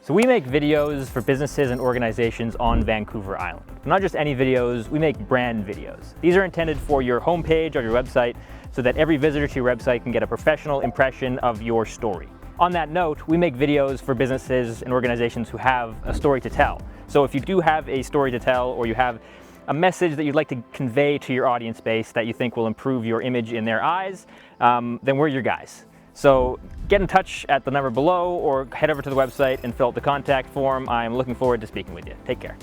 So we make videos for businesses and organizations on Vancouver Island. Not just any videos, we make brand videos. These are intended for your homepage or your website so that every visitor to your website can get a professional impression of your story. On that note, we make videos for businesses and organizations who have a story to tell. So if you do have a story to tell, or you have a message that you'd like to convey to your audience base that you think will improve your image in their eyes, then we're your guys. So get in touch at the number below or head over to the website and fill out the contact form. I'm looking forward to speaking with you. Take care.